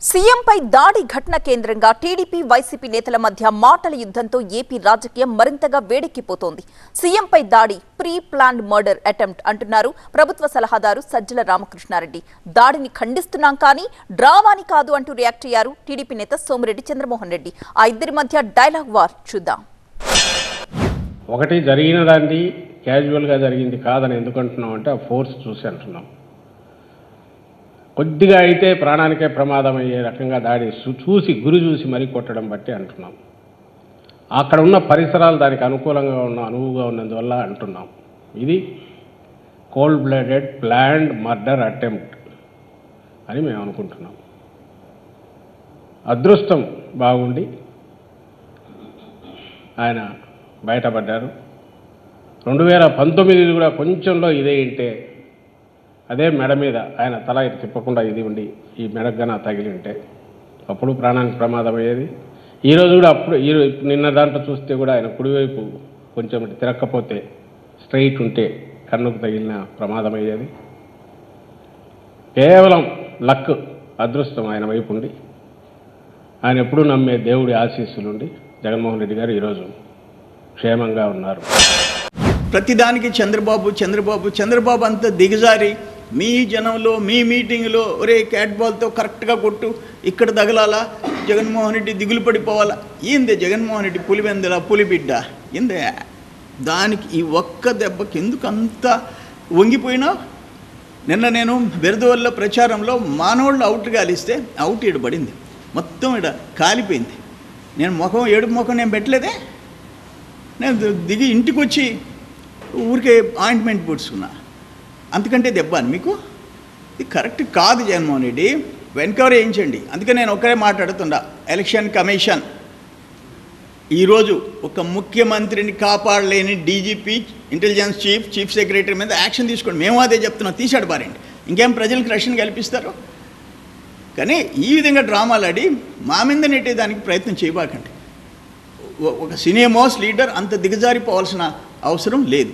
సీఎంపై దాడి ఘటన కేంద్రంగా టీడీపీ వైసీపీ నేతల మధ్య మాటల యుద్ధంతో ఏపీ రాజకీయం మరింతగా వేడెక్కిపోతోంది. సీఎంపై దాడి ప్రీ ప్లాన్డ్ మర్డర్ అటెంప్ట్ అంటున్నారు ప్రభుత్వ సలహాదారు సజ్జల రామకృష్ణారెడ్డి. దాడిని ఖండిస్తున్నాం కానీ డ్రామాని కాదు అంటూ రియాక్ట్ అయ్యారు టీడీపీ నేత సోమిరెడ్డి చంద్రమోహన్ రెడ్డి. ఆ ఇద్దరి మధ్య డైలాగ్ వార్ చూద్దాం. ఒకటి జరిగిన దాన్ని క్యాజువల్గా జరిగింది కాదని ఎందుకంటున్నాం అంటే ఆ ఫోర్స్ చూసి అంటున్నాం. కొద్దిగా అయితే ప్రాణానికే ప్రమాదం అయ్యే రకంగా దాడి చూసి గురి చూసి మరీ కొట్టడం బట్టి అంటున్నాం. అక్కడ ఉన్న పరిసరాలు దానికి అనువుగా ఉన్నందువల్ల అంటున్నాం. ఇది cold blooded planned murder attempt అని మేము అనుకుంటున్నాం. అదృష్టం బాగుండి ఆయన బయటపడ్డారు. 2019 కూడా కొంచెంలో ఇదే ఉంటే అదే మెడ మీద ఆయన తల ఇటు తిప్పకుండా ఇది ఉండి ఈ మెడగన తగిలి ఉంటే అప్పుడు ప్రాణానికి ప్రమాదం అయ్యేది. ఈరోజు కూడా నిన్న దాంట్లో చూస్తే కూడా ఆయన కుడివైపు కొంచెం తిరక్కపోతే స్ట్రైట్ ఉంటే కన్నుకు తగిలిన ప్రమాదం అయ్యేది. కేవలం లక్ అదృష్టం ఆయన వైపు ఉండి ఆయన ఎప్పుడూ నమ్మే దేవుడి ఆశీస్సులుండి జగన్మోహన్ రెడ్డి గారు ఈరోజు క్షేమంగా ఉన్నారు. ప్రతిదానికి చంద్రబాబు అంత దిగజారి మీ జనంలో మీ మీటింగ్లో ఒరే క్యాట్ బాల్తో కరెక్ట్గా కొట్టు ఇక్కడ తగలాలా జగన్మోహన్ రెడ్డి దిగులు పడిపోవాలా ఏందే జగన్మోహన్ రెడ్డి పులివెందుల పులిబిడ్డ ఏందే దానికి ఈ ఒక్క దెబ్బకి ఎందుకు అంత వంగిపోయినా. నిన్న నేను బెరదవల్ల ప్రచారంలో మానవుళ్ళు అవుట్ గాలిస్తే అవుట్ ఈడ పడింది, మొత్తం ఈడ కాలిపోయింది. నేను ఏడుపు ముఖం నేను పెట్టలేదే, నేను దిగి ఇంటికి వచ్చి ఊరికే ఆయింట్మెంట్ పూడ్చుకున్నా. అంతకంటే దెబ్బ అని మీకు ఇది కరెక్ట్ కాదు. జగన్మోహన్ రెడ్డి వెన్కవర్ వేయించండి. అందుకే నేను ఒక్కరే మాట్లాడుతున్నా. ఎలక్షన్ కమిషన్ ఈరోజు ఒక ముఖ్యమంత్రిని కాపాడలేని డీజీపీ, ఇంటెలిజెన్స్ చీఫ్ సెక్రటరీ మీద యాక్షన్ తీసుకోండి. మేము అదే చెప్తున్నాం, తీసాడు పారండి. ఇంకేం ప్రజలకు రక్షణ కల్పిస్తారు. కానీ ఈ విధంగా డ్రామాలు ఆడి మా మీద నెట్టేదానికి ప్రయత్నం చేయబాకండి. ఒక సీనియర్ మోస్ట్ లీడర్ అంత దిగజారిపోవాల్సిన అవసరం లేదు.